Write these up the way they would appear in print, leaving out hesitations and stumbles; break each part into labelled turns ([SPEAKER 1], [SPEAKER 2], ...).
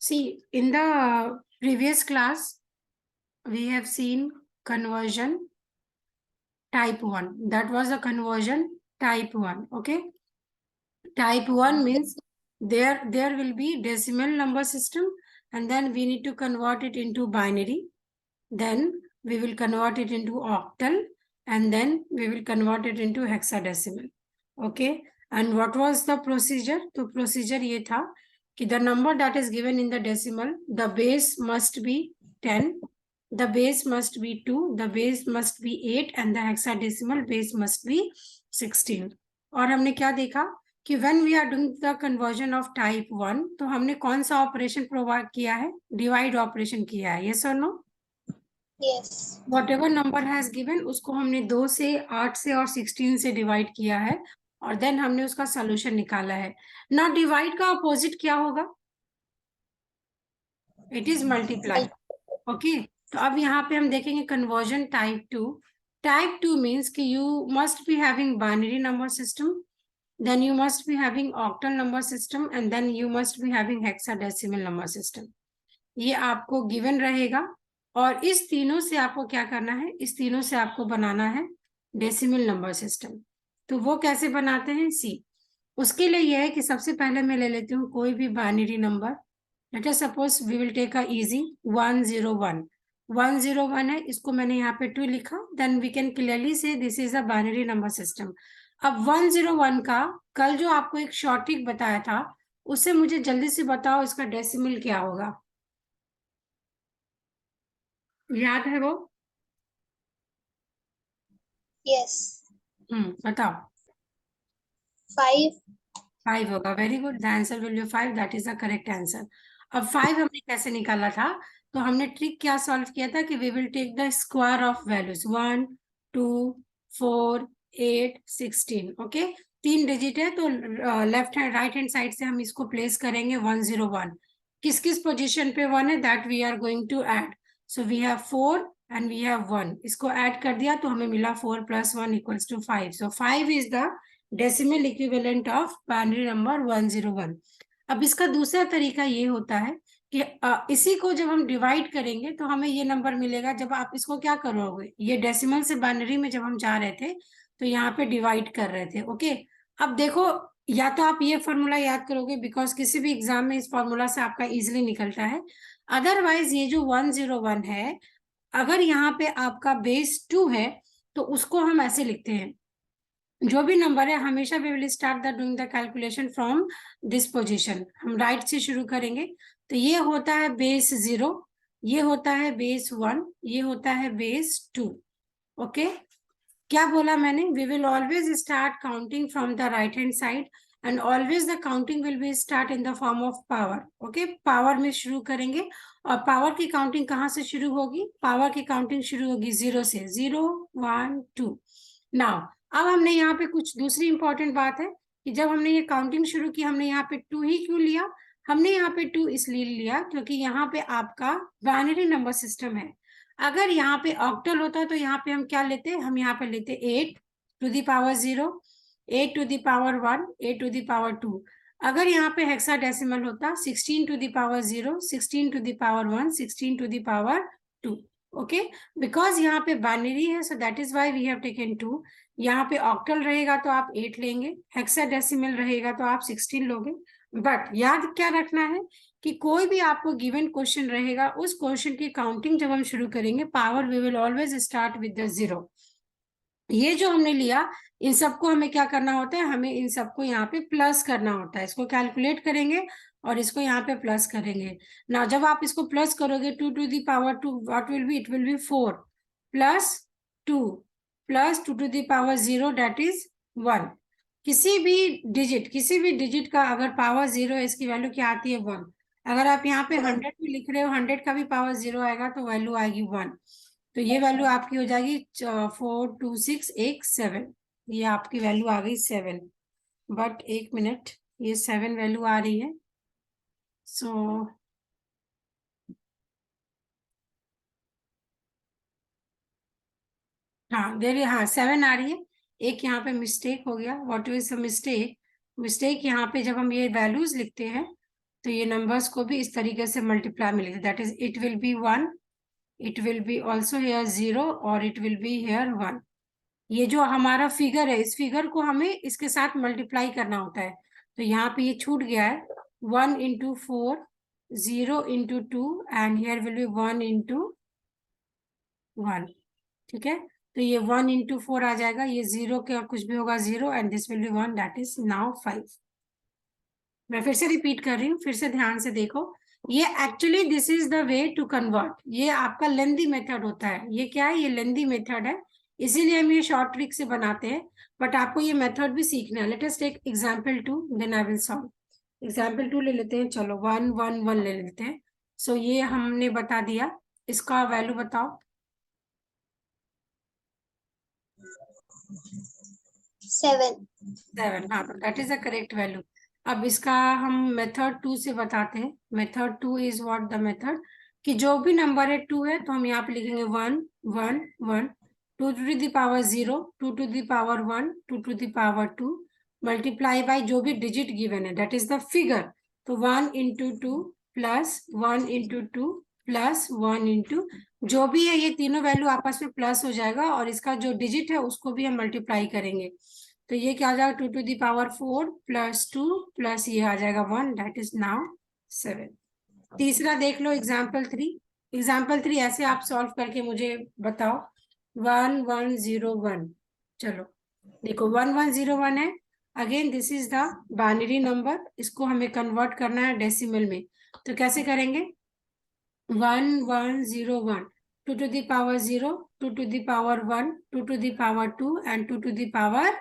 [SPEAKER 1] See, in the previous class, we have seen conversion type 1. That was a conversion type 1. Okay. Type 1 means there will be decimal number system, and then we need to convert it into binary. Then we will convert it into octal, and then we will convert it into hexadecimal. Okay. And what was the procedure? The procedure ये था कि the number that is given in the decimal, the base must be 10, the base must be 2, the base must be 8, and the hexadecimal base must be 16. और हमने क्या देखा कि when we are doing the conversion of type 1, तो हमने कौन सा operation provide किया है? डिवाइड ऑपरेशन किया है. yes or no?
[SPEAKER 2] Yes.
[SPEAKER 1] Whatever number has given, उसको हमने 2 से, 8 से और 16 से डिवाइड किया है, और देन हमने उसका सोल्यूशन निकाला है. ना डिवाइड का अपोजिट क्या होगा? It is multiply. ओके. तो अब यहाँ पे हम देखेंगे कन्वर्जन टाइप 2. टाइप 2 मीन्स कि you must be having binary number system, then you must be having octal number system, and then you must be having hexadecimal number system. ये आपको given रहेगा, और इस तीनों से आपको क्या करना है? इस तीनों से आपको बनाना है डेसिमल नंबर सिस्टम. तो वो कैसे बनाते हैं? सी, उसके लिए यह है कि सबसे पहले मैं ले लेती हूँ कोई भी binary number. Let us suppose we will take a easy 101. 101 है, इसको मैंने यहाँ पे 2 लिखा. Then we can clearly say this is a binary number system. अब 101 का कल जो आपको एक शॉर्ट ट्रिक बताया था, उससे मुझे जल्दी से बताओ इसका डेसिमल क्या होगा. याद है वो?
[SPEAKER 2] Yes.
[SPEAKER 1] बताओ.
[SPEAKER 2] 5.
[SPEAKER 1] 5 होगा. Very good. The answer will be 5. That is the correct answer. अब 5 हमने कैसे निकाला था? तो हमने ट्रिक क्या सॉल्व किया था कि we will take the square of values 1, 2, 4, 8, 16. Okay. 3 digit है, तो left hand right hand side से हम इसको प्लेस करेंगे 101. किस किस पोजीशन पे 1 है? That we are going to add. So we have 4 and we have 1. इसको ऐड कर दिया तो हमें मिला 4 + 1 = 5. सो 5 is the decimal equivalent of binary number 101. अब इसका दूसरा तरीका ये होता है कि इसी को जब हम डिवाइड करेंगे तो हमें ये नंबर मिलेगा. जब आप इसको क्या करोगे, ये डेसिमल से बाइनरी में जब हम जा रहे थे तो यहाँ पे डिवाइड कर रहे थे. ओके. अब देखो, या तो आप ये फॉर्मूला याद करोगे, बिकॉज किसी भी एग्जाम में इस फॉर्मूला से आपका इजिली निकलता है. अदरवाइज ये जो 101 है, अगर यहाँ पे आपका बेस 2 है तो उसको हम ऐसे लिखते हैं. जो भी नंबर है हमेशा we will start the doing the calculation from this position. हम राइट से शुरू करेंगे. तो ये होता है बेस 0, ये होता है बेस 1, ये होता है बेस 2. ओके. क्या बोला मैंने? We will always start counting from the right hand side, and always the counting will be start in the form of power. Okay. Power में शुरू करेंगे, और पावर की काउंटिंग कहाँ से शुरू होगी? पावर की काउंटिंग शुरू होगी 0 से. 0, 1, 2. नाउ अब हमने यहाँ पे कुछ दूसरी इंपॉर्टेंट बात है कि जब हमने ये काउंटिंग शुरू की, हमने यहाँ पे 2 ही क्यों लिया? हमने यहाँ पे 2 इसलिए लिया क्योंकि यहाँ पे आपका बाइनरी नंबर सिस्टम है. अगर यहाँ पे ऑक्टल होता तो यहाँ पे हम क्या लेते? हम यहाँ पे लेते 8 to the power 0, 8 to the power 1, 8 to the power 2. अगर यहाँ पे हेक्साडेसिमल होता 16 to the power 0, 16 to the power 1, 16 to the power 2. Okay. Because यहाँ पे बाइनरी है, so that is why we have taken 2. यहाँ पे ऑक्टल रहेगा तो आप 8 लेंगे, हेक्साडेसिमल रहेगा तो आप 16 लोगे. बट याद क्या रखना है कि कोई भी आपको गिवन क्वेश्चन रहेगा, उस क्वेश्चन की काउंटिंग जब हम शुरू करेंगे, power we will always start with the 0. ये जो हमने लिया, इन सबको हमें क्या करना होता है? हमें इन सबको यहाँ पे प्लस करना होता है. इसको कैलकुलेट करेंगे और इसको यहाँ पे प्लस करेंगे ना. जब आप इसको प्लस करोगे 2 to the power 2, what will be? It will B 4 + 2 + 2 to the power 0, that is 1. किसी भी डिजिट का अगर पावर 0 है, इसकी वैल्यू क्या आती है? 1. अगर आप यहाँ पे 100 भी लिख रहे हो, 100 का भी पावर 0 आएगा तो वैल्यू आएगी 1. तो ये वैल्यू आपकी हो जाएगी 4, 2, 6, 1, 7. ये आपकी वैल्यू आ गई 7. बट एक मिनट, ये 7 वैल्यू आ रही है. सो हाँ देर, हाँ 7 आ रही है। एक यहाँ पे मिस्टेक हो गया। What is mistake? मिस्टेक यहाँ पे जब हम ये वैल्यूज लिखते हैं तो ये नंबर्स को भी इस तरीके से मल्टीप्लाई में लिखते, that is it will be 1, it will be also here 0 और इट विल बी हेयर 1। ये जो हमारा फिगर है, इस फिगर को हमें इसके साथ मल्टीप्लाई करना होता है। तो यहाँ पे ये छूट गया है। 1 into 4, 0 into 2 and here will be 1 into 1। ठीक है, तो ये 1 इंटू 4 आ जाएगा, ये 0 के और कुछ भी होगा 0 and this will be 1, that is now 5। मैं फिर से रिपीट कर रही हूँ, फिर से ध्यान से देखो। ये actually this is the way to convert. ये आपका लेंदी मेथड होता है। ये क्या है? ये लेंदी मेथड है, इसीलिए हम ये शॉर्ट ट्रिक से बनाते हैं। बट आपको ये मेथड भी सीखना है। Let us take example 2, then I will solve. Example 2 ले लेते हैं, चलो 1 1 1 ले लेते हैं। सो ये हमने बता दिया, इसका वैल्यू बताओ।
[SPEAKER 2] 7.
[SPEAKER 1] 7, हाँ, तो that is the correct value. अब इसका हम मेथड 2 से बताते हैं। Method 2 is what the method, कि जो भी नंबर है 2 है तो हम यहाँ पे लिखेंगे 1 1 1, 2 to the power 0, 2 to the power 1, 2 to the power 2, multiply by जो भी डिजिट गिवन है, दैट इज द फिगर। तो 1 into 2 plus 1 into 2 plus 1 into, जो भी है ये तीनों वैल्यू आपस में प्लस हो जाएगा और इसका जो डिजिट है उसको भी हम मल्टीप्लाई करेंगे। तो ये क्या आ जाएगा? 2 to the power 4 plus 2 plus ये आ जाएगा 1, दैट इज नाउ 7। तीसरा देख लो, एग्जाम्पल 3। एग्जाम्पल 3 ऐसे आप सॉल्व करके मुझे बताओ। 1 1 0 1, चलो देखो 1 1 0 1 है। Again this is the binary number, इसको हमें कन्वर्ट करना है डेसिमल में। तो कैसे करेंगे? 1 1 0 1, 2 to the power 0, 2 to the power 1, 2 to the power 2 and 2 to the power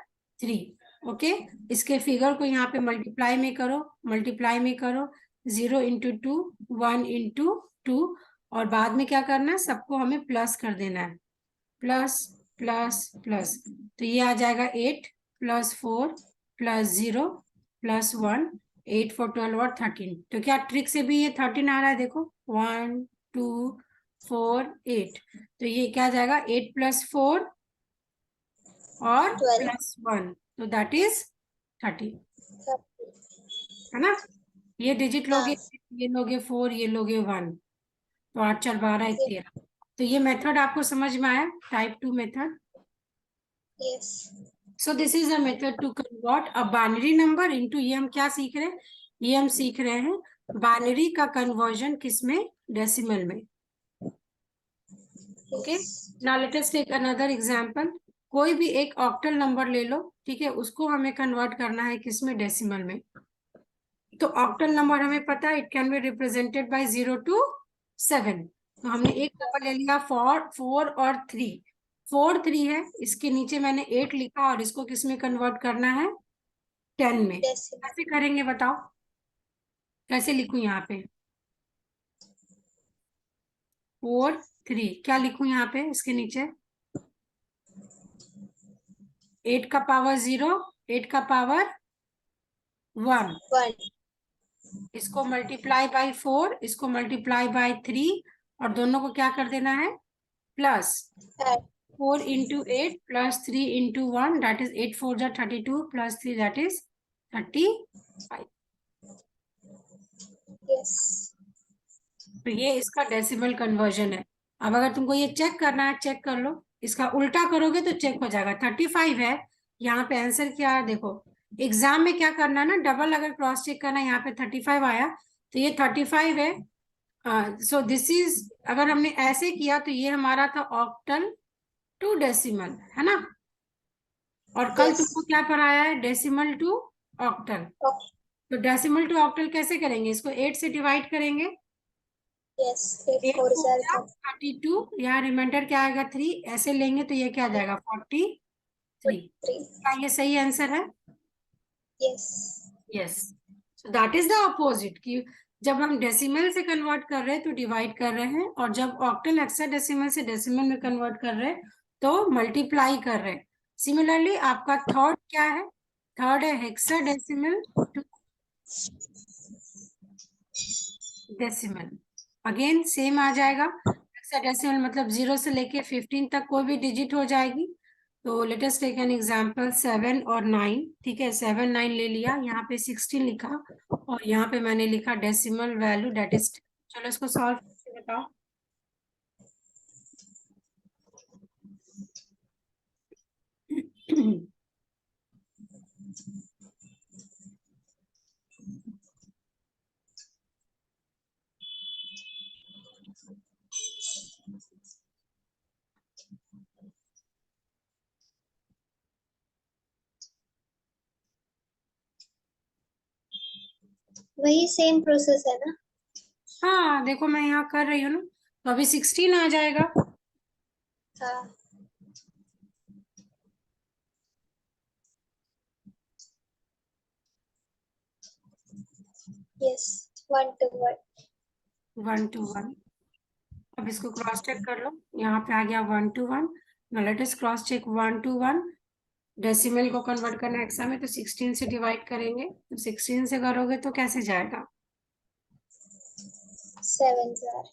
[SPEAKER 1] 3। Okay, इसके फिगर को यहाँ पे मल्टीप्लाई में करो, मल्टीप्लाई में करो। 0 इंटू 2, 1 इंटू 2, और बाद में क्या करना है? सबको हमें प्लस कर देना है, प्लस प्लस प्लस। तो ये आ जाएगा 8 प्लस 4 प्लस 0 प्लस 1, 8 4 12 और 13। तो क्या ट्रिक से भी ये 13 आ रहा है? देखो 1 2 4 8, तो ये क्या आ जाएगा? 8 प्लस 4 और
[SPEAKER 2] 12.
[SPEAKER 1] प्लस 1, तो दैट इज 30, है ना? ये डिजिट लोगे,
[SPEAKER 2] हाँ.
[SPEAKER 1] ये लोगे 4, ये लोगे 1, तो 8 4 12 13। तो ये मेथड आपको समझ में आया, type 2 method.
[SPEAKER 2] Yes.
[SPEAKER 1] So this is a method to convert a binary number into, ये हम क्या सीख रहे हैं? ये हम सीख रहे हैं बाइनरी का कन्वर्जन किसमें? डेसिमल में। Okay, now let us take another example. कोई भी एक ऑक्टल नंबर ले लो, ठीक है, उसको हमें कन्वर्ट करना है किसमें? डेसिमल में। तो ऑक्टल नंबर हमें पता है, it can be represented by 0 to 7। तो हमने एक नंबर ले लिया 4 4 और 3। 4 3 है, इसके नीचे मैंने 8 लिखा और इसको किसमें कन्वर्ट करना है? 10 में।
[SPEAKER 2] Decimal.
[SPEAKER 1] कैसे करेंगे बताओ? कैसे लिखूं यहाँ पे? 4 3, क्या लिखूं यहाँ पे इसके नीचे? 8 का पावर 0, 8 का पावर 1,
[SPEAKER 2] 1.
[SPEAKER 1] इसको मल्टीप्लाई बाय 4, इसको मल्टीप्लाई बाय 3, और दोनों को क्या कर देना है? Plus.
[SPEAKER 2] Add.
[SPEAKER 1] 4 into 8 plus 3 into 1, that is 8 4 जा 32 प्लस 3, दैट इज 35।
[SPEAKER 2] Yes.
[SPEAKER 1] तो ये इसका डेसिमल कन्वर्जन है। अब अगर तुमको ये चेक करना है, चेक कर लो। इसका उल्टा करोगे तो चेक हो जाएगा। 35 है, यहाँ पे आंसर क्या है देखो। एग्जाम में क्या करना है ना, डबल अगर क्रॉस चेक करना है, यहाँ पे 35 आया तो ये 35 है। सो दिस इज, अगर हमने ऐसे किया तो ये हमारा था ऑक्टल टू डेसिमल, है ना? और कल
[SPEAKER 2] Yes.
[SPEAKER 1] तुमको क्या पढ़ाया है? Decimal to octal.
[SPEAKER 2] Okay.
[SPEAKER 1] तो डेसिमल टू ऑक्टल कैसे करेंगे? इसको 8 से डिवाइड करेंगे।
[SPEAKER 2] Yes. 8
[SPEAKER 1] 8
[SPEAKER 2] 4
[SPEAKER 1] 4
[SPEAKER 2] are
[SPEAKER 1] जा 32, यहाँ रिमाइंडर क्या आएगा? 3, ऐसे लेंगे तो ये क्या आ जाएगा? 43।
[SPEAKER 2] 3.
[SPEAKER 1] क्या ये सही आंसर है?
[SPEAKER 2] Yes.
[SPEAKER 1] Yes. So that is the opposite, कि जब हम डेसिमल से कन्वर्ट कर रहे हैं तो डिवाइड कर रहे हैं, और जब ऑक्टल हेक्साडेसिमल से डेसिमल में कन्वर्ट कर रहे हैं तो मल्टीप्लाई कर रहे हैं। सिमिलरली आपका थर्ड क्या है? थर्ड है hexadecimal to decimal. Again same आ जाएगा। हेक्साडेसिमल मतलब 0 से लेके 15 तक कोई भी डिजिट हो जाएगी। तो let us take an example 7 और 9। ठीक है, 7 9 ले लिया, यहाँ पे 16 लिखा और यहाँ पे मैंने लिखा डेसिमल वैल्यू दैट इज। चलो इसको सॉल्व करके बताओ।
[SPEAKER 2] वही सेम प्रोसेस है ना?
[SPEAKER 1] हाँ देखो मैं यहाँ कर रही हूँ ना, तो अभी 16 आ जाएगा।
[SPEAKER 2] हाँ। Yes, 1 to 1।
[SPEAKER 1] 1 to 1। अब इसको क्रॉस चेक कर लो, यहाँ पे आ गया 1 to 1। Let us cross check 1 to 1। Decimal को कन्वर्ट करना है हेक्सा में, तो 16 से डिवाइड करेंगे, तो 16 से करोगे तो कैसे जाएगा?
[SPEAKER 2] 7 जार।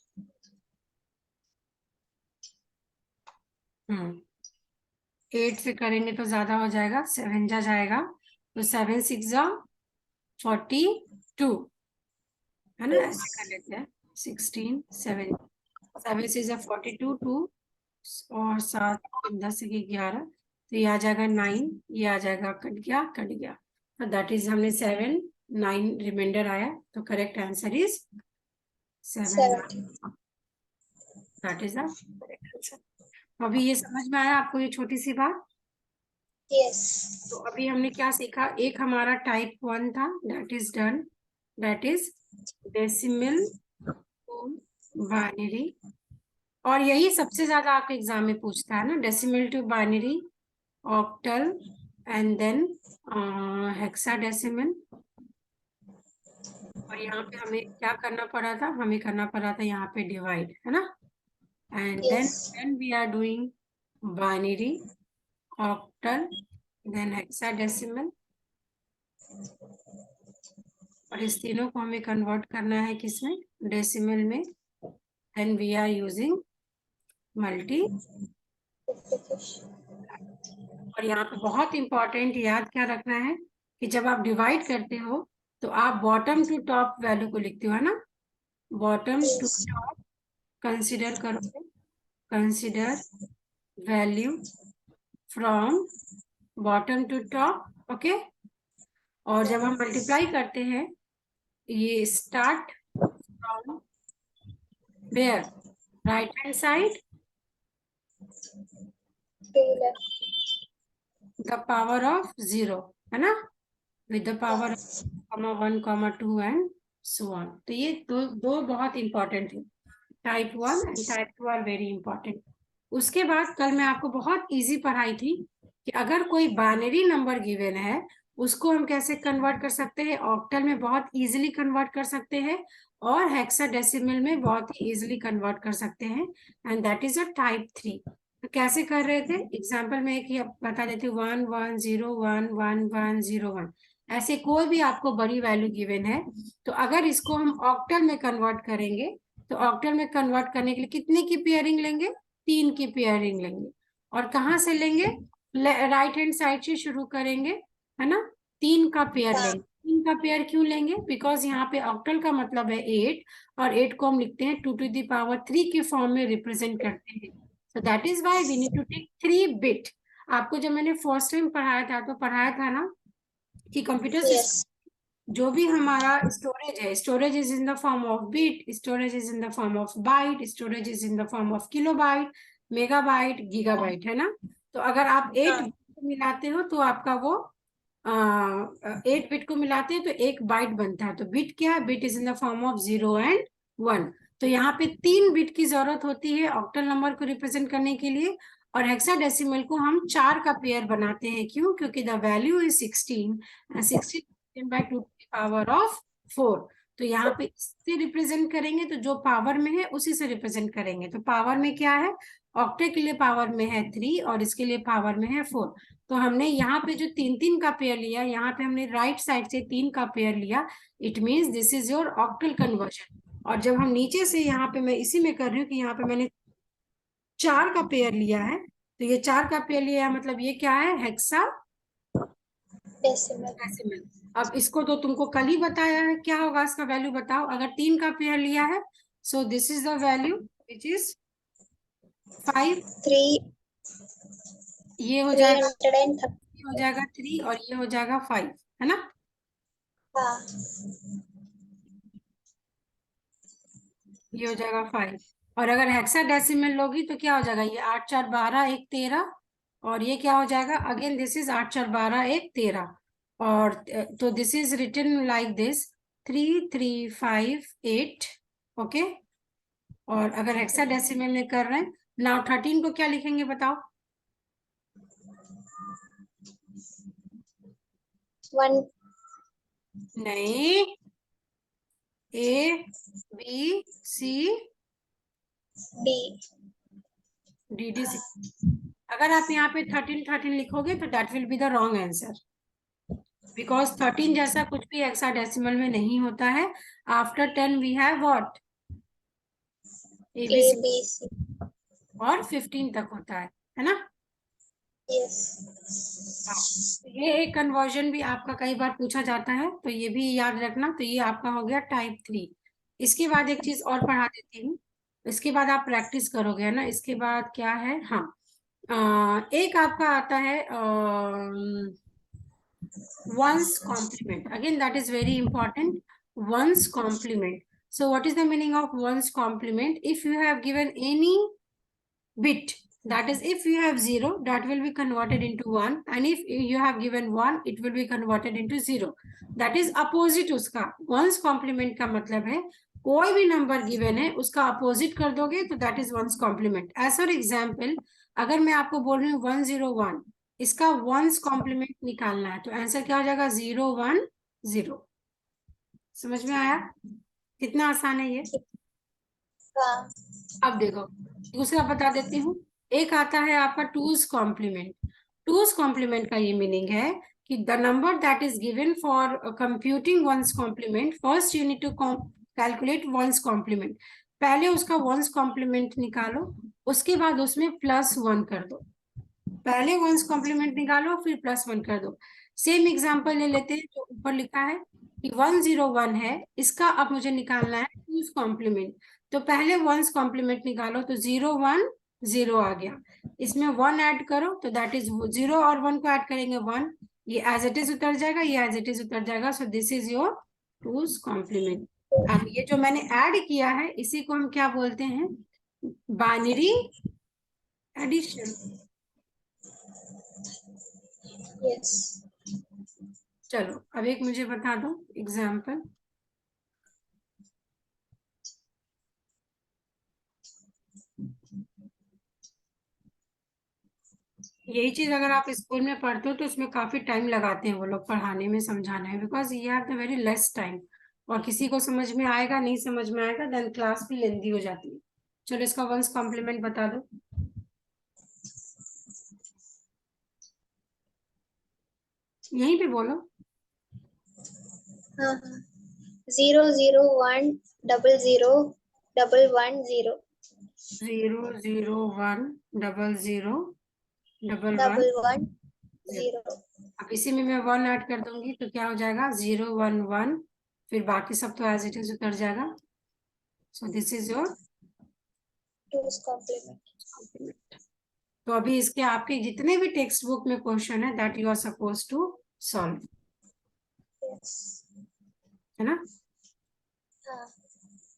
[SPEAKER 1] 8 से करेंगे तो ज्यादा हो जाएगा, 7 जा जाएगा, तो 7 6 जा 42, है ना? ऐसे कर लेते हैं 16 7 7 6 जा 42 2 और 7 10 से 11, तो ये आ जाएगा 9, ये आ जाएगा, कट गया कट गया, तो दैट इज हमने 7 9 रिमाइंडर आया, तो correct answer is 7
[SPEAKER 2] 70।
[SPEAKER 1] That is the correct answer. अभी ये समझ में आया आपको ये छोटी सी बात?
[SPEAKER 2] यस।
[SPEAKER 1] तो अभी हमने क्या सीखा, एक हमारा टाइप 1 था, that is done, that is decimal to binary. और यही सबसे ज्यादा आपके एग्जाम में पूछता है ना, decimal to binary, octal and then hexadecimal. और यहाँ पे हमें क्या करना पड़ा था, हमें करना पड़ा था यहाँ पे डिवाइड, है ना? And
[SPEAKER 2] yes.
[SPEAKER 1] Then we are doing binary, octal, then hexadecimal, और इस तीनों को हमें कन्वर्ट करना है किसमें, डेसिमल में। Then we are using multi. और यहाँ पे बहुत इंपॉर्टेंट याद क्या रखना है कि जब आप डिवाइड करते हो तो आप बॉटम टू टॉप वैल्यू को लिखते हो, है ना? Bottom to
[SPEAKER 2] yes.
[SPEAKER 1] Top consider करोगे, consider value from bottom to top, okay. और जब हम मल्टीप्लाई करते हैं, ये start from where, right hand side,
[SPEAKER 2] to left.
[SPEAKER 1] The power of 0, है ना? With the power comma 1 comma 2 and so on. तो ये दो बहुत इंपॉर्टेंट है, type 1 and type 2 are very important. उसके बाद कल मैं आपको बहुत इजी पढ़ाई थी कि अगर कोई बाइनरी नंबर गिवन है उसको हम कैसे कन्वर्ट कर सकते हैं, ऑक्टल में बहुत इजीली कन्वर्ट कर सकते हैं और हेक्साडेसिमल में बहुत ही इजीली कन्वर्ट कर सकते हैं, and that is a type 3। तो कैसे कर रहे थे, एग्जाम्पल में एक ही बता देती हूँ, 1 1 0 1 1 1 0 1, ऐसे कोई भी आपको बड़ी वैल्यू गिवन है, तो अगर इसको हम ऑक्टल में कन्वर्ट करेंगे, तो ऑक्टल में कन्वर्ट करने के लिए कितने की पेयरिंग लेंगे, 3 की पेयरिंग लेंगे। और कहाँ से लेंगे, राइट हैंड साइड से शुरू करेंगे, है ना? 3 का पेयर
[SPEAKER 2] हाँ।
[SPEAKER 1] लेंगे। 3 का पेयर क्यों लेंगे, बिकॉज यहाँ पे ऑक्टल का मतलब है 8, और 8 को हम लिखते हैं 2 to the power 3 के फॉर्म में रिप्रेजेंट करते हैं, so that is why we need to take 3 bit. आपको जब मैंने फर्स्ट टाइम पढ़ाया था ना कि कंप्यूटर
[SPEAKER 2] यस।
[SPEAKER 1] सिस्टम जो भी हमारा स्टोरेज है, storage is in the form of bit, storage is in the form of bite, storage is in the form of kilobyte, megabyte, gigabyte, है ना? तो अगर आप 8
[SPEAKER 2] हाँ।
[SPEAKER 1] बिट मिलाते हो तो आपका वो 8 बिट को मिलाते हैं तो 1 बाइट बनता है। तो बिट क्या है, bit is in the form of 0 and 1। तो यहाँ पे 3 बिट की जरूरत होती है ऑक्टल नंबर को रिप्रेजेंट करने के लिए, और हेक्साडेसिमल को हम 4 का पेयर बनाते हैं, क्यों? क्योंकि the value is 16, 16 by 2 power of 4। तो यहाँ पे इससे रिप्रेजेंट करेंगे, तो जो पावर में है उसी से रिप्रेजेंट करेंगे। तो पावर में क्या है, ऑक्टे के लिए पावर में है 3 और इसके लिए पावर में है 4। तो हमने यहाँ पे जो 3 3 का पेयर लिया, यहाँ पे हमने राइट साइड से 3 का पेयर लिया, it means this is your octal conversion. और जब हम नीचे से यहाँ पे मैं इसी में कर रही हूँ कि यहाँ पे मैंने 4 का पेयर लिया है, तो ये 4 का पेयर लिया है, मतलब ये क्या है, हेक्सा
[SPEAKER 2] डेसिमल
[SPEAKER 1] डेसिमल। अब इसको तो तुमको कल ही बताया है, क्या होगा इसका वैल्यू बताओ। अगर 3 का पेयर लिया है, सो this is the value which is 5।
[SPEAKER 2] 3
[SPEAKER 1] ये हो जाएगा
[SPEAKER 2] 330
[SPEAKER 1] ये हो जाएगा 3 और ये हो जाएगा 5, है ना।
[SPEAKER 2] हाँ
[SPEAKER 1] ये हो जाएगा 5। और अगर हेक्साडेसिमल लोगी तो क्या हो जाएगा, ये 8 4 12 1 13, और ये क्या हो जाएगा, अगेन दिस इज 8 4 12 1 13। और तो this is written like this 3 3 5 8। Okay. और अगर हेक्साडेसिमल में कर रहे हैं, नाउ 13 को क्या लिखेंगे बताओ।
[SPEAKER 2] 1
[SPEAKER 1] नहीं, A B C
[SPEAKER 2] D
[SPEAKER 1] D D C. अगर आप यहाँ पे 13 13 लिखोगे तो that will be the wrong answer, because 13 जैसा कुछ भी हेक्साडेसिमल में नहीं होता है। After 10 we have what,
[SPEAKER 2] A
[SPEAKER 1] A B C,
[SPEAKER 2] B C
[SPEAKER 1] और 15 तक होता है ना।
[SPEAKER 2] yes
[SPEAKER 1] हाँ, तो ये एक कन्वर्जन भी आपका कई बार पूछा जाता है, तो ये भी याद रखना। तो ये आपका हो गया टाइप 3। इसके बाद एक चीज और पढ़ा देती हूँ, इसके बाद आप प्रैक्टिस करोगे, है ना। इसके बाद क्या है, हाँ, एक आपका आता है one's complement. Again, that is very important. One's complement. So what is the meaning of one's complement? If you have given any bit, that is if you have 0, that will be converted into 1, and if you have given 1, it will be converted into 0. That is opposite उसका। one's complement का मतलब है कोई भी number given है उसका opposite कर दोगे तो that is one's complement। As for example, अगर मैं आपको बोल रही हूँ 101, इसका one's complement निकालना है, तो आंसर क्या हो जाएगा, 010। समझ में आया, कितना आसान है ये।
[SPEAKER 2] हाँ
[SPEAKER 1] अब देखो, दूसरा बता देती हूँ। एक आता है आपका टूज कॉम्प्लीमेंट। टूज कॉम्प्लीमेंट का ये मीनिंग है कि the number that is given for computing one's complement, first you need to calculate one's complement. पहले उसका वंस कॉम्प्लीमेंट निकालो, उसके बाद उसमें +1 कर दो। पहले वंस कॉम्प्लीमेंट निकालो फिर +1 कर दो। सेम एग्जांपल ले लेते हैं, जो ऊपर लिखा है कि 101 है, इसका अब मुझे निकालना है टूज कॉम्प्लीमेंट। तो पहले वंस कॉम्प्लीमेंट निकालो, तो 0 1 0 आ गया। इसमें 1 ऐड करो तो दैट इज 0, और 1 को ऐड करेंगे 1, ये एज इट इज उतर जाएगा, ये एज इट इज उतर जाएगा। So this is your two's complement. अब ये जो मैंने ऐड किया है इसी को हम क्या बोलते हैं, बाइनरी एडिशन।
[SPEAKER 2] yes
[SPEAKER 1] चलो अब एक मुझे बता दो एग्जाम्पल। यही चीज अगर आप स्कूल में पढ़ते हो तो उसमें काफी टाइम लगाते हैं वो लोग पढ़ाने में, समझाने में, बिकॉज ये have the very less time. और किसी को समझ में आएगा, नहीं समझ में आएगा, देन क्लास भी लेंदी हो जाती है। चलो इसका वंस कॉम्प्लीमेंट बता दो। यहीं पे बोलो।
[SPEAKER 2] हाँ हाँ 0 0 1 0 0 1 1 0
[SPEAKER 1] 0 0 1 0 0 1 1
[SPEAKER 2] 1 1
[SPEAKER 1] 0।
[SPEAKER 2] 0
[SPEAKER 1] अब इसी में मैं 1 ऐड कर दूंगी तो क्या हो जाएगा, 0 1 1, फिर बाकी सब तो एज इट इज उतर जाएगा। So this is your
[SPEAKER 2] two's complement
[SPEAKER 1] complement. तो अभी इसके आपके जितने भी टेक्स्ट बुक में क्वेश्चन है that you are suppose to solve,
[SPEAKER 2] yes
[SPEAKER 1] है ना।
[SPEAKER 2] हाँ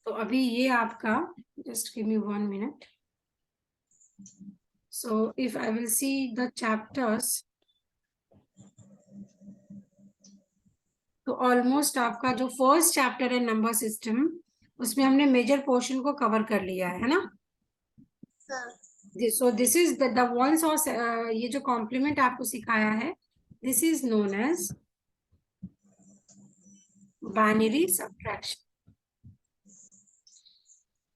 [SPEAKER 1] तो अभी ये आपका, just give me 1 minute. So if I will see the chapters, तो ऑलमोस्ट आपका जो फर्स्ट चैप्टर है नंबर सिस्टम, उसमें हमने मेजर पोर्शन को कवर कर लिया है ना।
[SPEAKER 2] हाँ
[SPEAKER 1] so this is the one's, और ये जो कॉम्प्लीमेंट आपको सिखाया है, this is known as binary subtraction.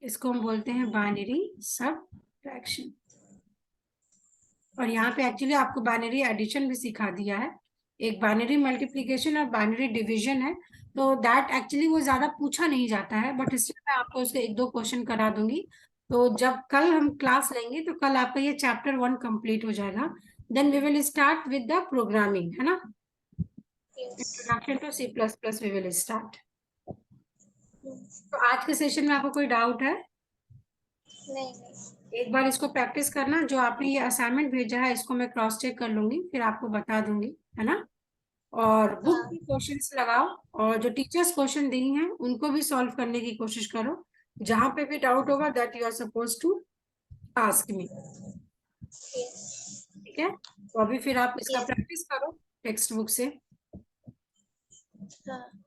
[SPEAKER 1] इसको हम बोलते हैं बाइनरी सब्ट्रैक्शन। और यहाँ पे एक्चुअली आपको बाइनरी एडिशन भी सिखा दिया है, एक बाइनरी मल्टीप्लिकेशन और बाइनरी डिवीजन है। तो दैट एक्चुअली वो ज्यादा पूछा नहीं जाता है, बट इसलिए मैं आपको उसके 1 2 क्वेश्चन करा दूंगी। तो जब कल हम क्लास लेंगे तो कल आपका ये चैप्टर 1 कंप्लीट हो जाएगा. Then we will start with the programming, है ना.
[SPEAKER 2] Yes.
[SPEAKER 1] Introduction to C plus plus we will start.
[SPEAKER 2] Hmm,
[SPEAKER 1] तो आज के सेशन में आपको कोई डाउट है?
[SPEAKER 2] नहीं नहीं.
[SPEAKER 1] एक बार इसको प्रैक्टिस करना. जो आपने ये असाइनमेंट भेजा है इसको मैं क्रॉस चेक कर लूंगी, फिर आपको बता दूंगी, है ना. और बुक
[SPEAKER 2] हाँ.
[SPEAKER 1] की क्वेश्चंस लगाओ, और जो टीचर्स क्वेश्चन दी हैं उनको भी सॉल्व करने की कोशिश करो. जहां पे भी डाउट होगा that you are suppose to ask me.
[SPEAKER 2] Yes.
[SPEAKER 1] ठीक है. तो अभी फिर आप इसका
[SPEAKER 2] Yes.
[SPEAKER 1] प्रैक्टिस करो टेक्स्ट बुक से.
[SPEAKER 2] हाँ.